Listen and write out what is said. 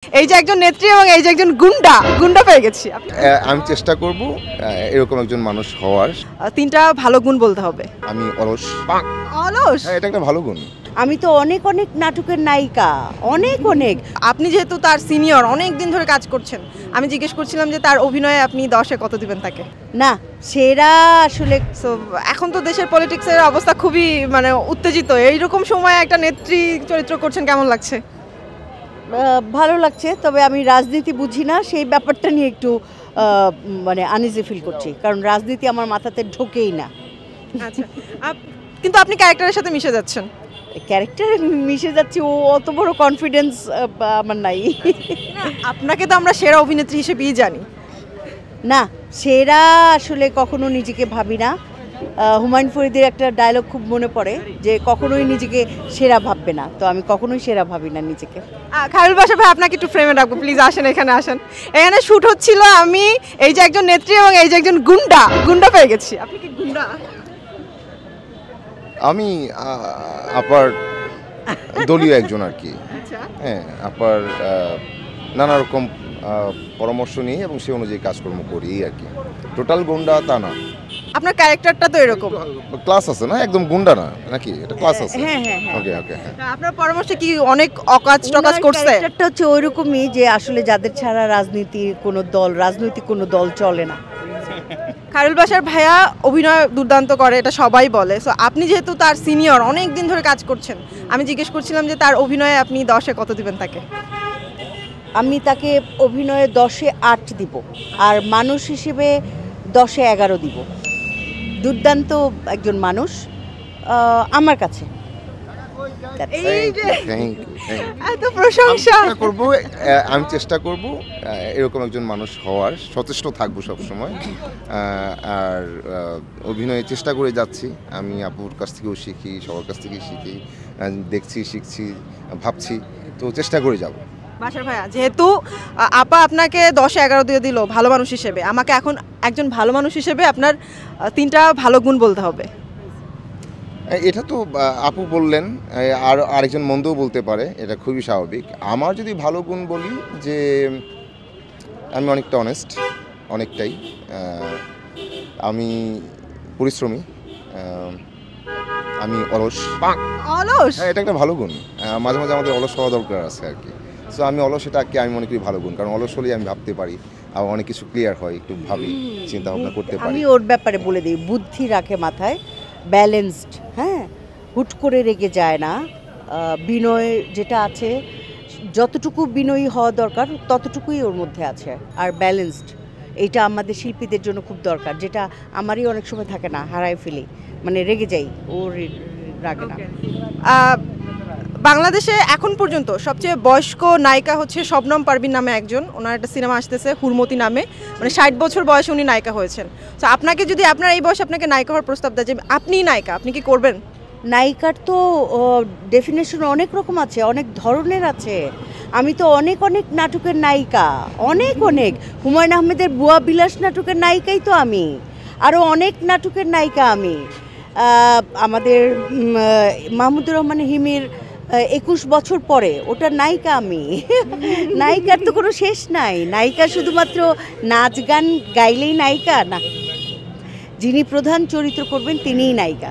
এই যে একজন নেত্রী এবং এই যে একজন গুন্ডা পেয়ে গেছি। আমি চেষ্টা করব এরকম একজন মানুষ হওয়ার। তিনটা ভালো গুণ বলতে হবে। আমি অলস। অলস? এটা একটা ভালো গুণ। আমি তো অনেক নাটকের নায়িকা, অনেক। আপনি যেহেতু তার সিনিয়র, অনেক দিন ধরে কাজ করছেন, আমি জিজ্ঞেস করছিলাম যে তার অভিনয়ে আপনি 10-এ কত দিবেন তাকে? না, সেরা আসলে এখন তো দেশের পলিটিক্সের অবস্থা খুবই উত্তেজিত। এইরকম সময় একটা নেত্রী চরিত্র করছেন, কেমন লাগছে? ভালো লাগছে, তবে আমি রাজনীতি বুঝি না, সেই ব্যাপারটা নিয়ে একটু আনইজি ফিল করছি, কারণ রাজনীতি আমার মাথাতে ঢোকেই না। আচ্ছা, কিন্তু আপনি ক্যারেক্টারের সাথে মিশে যাচ্ছেন। ক্যারেক্টারে মিশে যাচ্ছি, ও অত বড় কনফিডেন্স আমার নাই। আপনাকে তো আমরা সেরা অভিনেত্রী হিসেবেই জানি। না, সেরা আসলে কখনো নিজেকে ভাবি না। হুমায়ুন ফরিদের একটা ডায়লগ খুব মনে পড়ে যে কখনোই নিজেকে সেরা ভাববে না, তো আমি কখনোই সেরা ভাবি না নিজেকে। খায়রুল বাশার ভাই, আপনাকে একটু ফ্রেমে রাখবো প্লিজ, আসেন এখানে আসেন। এখানে শ্যুট হচ্ছিল, আমি এই যে একজন নেত্রী এবং এই যে একজন গুন্ডা পেয়ে গেছি। আপনি কি গুন্ডা? আমি আপার দলীয় একজন আর কি। আচ্ছা, হ্যাঁ, আপার নানা রকম পরামর্শ নিই এবং সে অনুযায়ী কাজকর্ম করি আর কি। টোটাল গুন্ডা তা না। আপনার ক্যারেক্টারটা তো এরকম। ক্লাস আছে না, একদম গুন্ডা না নাকি? এটা ক্লাস আছে। হ্যাঁ। ওকে। আপনার পরামর্শ কি অনেক অকাজ টকাজ করছে? ক্যারেক্টারটা হচ্ছে ওইরকমই, যে আসলে যাদের ছাড়া রাজনৈতিক কোনো দল চলে না। খায়রুল বাশার ভাইয়া অভিনয় দুর্দান্ত করে, এটা সবাই বলে। সো আপনি যেহেতু তার সিনিয়র, অনেক দিন ধরে কাজ করছেন, আমি জিজ্ঞেস করছিলাম যে তার অভিনয়ে আপনি 10-এ কত দিবেন তাকে? আমি তাকে অভিনয়ে 10-এ 8 দিব, আর মানুষ হিসেবে 10-এ 11 দিব। দুর্দান্ত একজন মানুষ আমার কাছে। এই যে থ্যাংক ইউ। এত প্রশংসা করব, আমি চেষ্টা করব এরকম একজন মানুষ হওয়ার, সচেষ্ট থাকবো সবসময়। আর অভিনয়ে চেষ্টা করে যাচ্ছি। আমি আপুর কাছ থেকেও শিখি, সবার কাছ থেকেই শিখি, দেখছি, শিখছি, ভাবছি, তো চেষ্টা করে যাব। বাশার ভাইয়া, যেহেতু আপা আপনাকে 10-এ 11 দিয়ে দিল ভালো মানুষ হিসেবে, আমাকে এখন একজন ভালো মানুষ হিসেবে আপনার তিনটা ভালো গুণ বলতে হবে। এটা তো আপু বললেন, আর আরেকজন মন্দও বলতে পারে, এটা খুবই স্বাভাবিক। আমার যদি ভালো গুণ বলি, যে আমি অনেকটা অনেস্ট, অনেকটাই। আমি পরিশ্রমী, আমি অলস। হ্যাঁ, এটা একটা ভালো গুণ। মাঝে মাঝে আমাদের অলস হওয়া দরকার আছে আর কি। সো আমি অলস, এটাকে আমি মনে করি ভালো গুণ, কারণ অলস হলেই আমি ভাবতে পারি, আর অনেক কিছু ক্লিয়ার হয়, একটু ভাবি, চিন্তা ভাবনা করতে পারি। আমি ওর ব্যাপারে বলে দিই, বুদ্ধি রাখে মাথায়, ব্যালেন্সড। হ্যাঁ, হুট করে রেগে যায় না। বিনয় যেটা আছে, যতটুকু বিনয়ী হওয়া দরকার ততটুকুই ওর মধ্যে আছে, আর ব্যালেন্সড। এইটা আমাদের শিল্পীদের জন্য খুব দরকার, যেটা আমারই অনেক সময় থাকে না, হারায় ফেলি, রেগে যাই, ও রাগে না। বাংলাদেশে এখন পর্যন্ত সবচেয়ে বয়স্ক নায়িকা হচ্ছে শবনম পারভীন নামে একজন, ওনার একটা সিনেমা আসতেছে হুরমতি নামে, 60 বছর বয়সে উনি নায়িকা হয়েছেন। তো আপনাকে যদি আপনার এই বয়সে আপনাকে নায়িকা হওয়ার প্রস্তাব দেয় যে আপনিই নায়িকা, আপনি কি করবেন? নায়িকার তো ডেফিনেশন অনেক রকম আছে, অনেক ধরনের আছে। আমি তো অনেক নাটকের নায়িকা, অনেক। হুমায়ুন আহমেদের বুয়া বিলাস নাটকের নায়িকাই তো আমি, আরও অনেক নাটকের নায়িকা আমি। আমাদের মাহমুদুর রহমান হিমির 21 বছর পরে, ওটার নায়িকা আমি। নায়িকার তো কোনো শেষ নাই। নায়িকা শুধুমাত্র নাচ গান গাইলেই নায়িকা না, যিনি প্রধান চরিত্র করবেন তিনিই নায়িকা।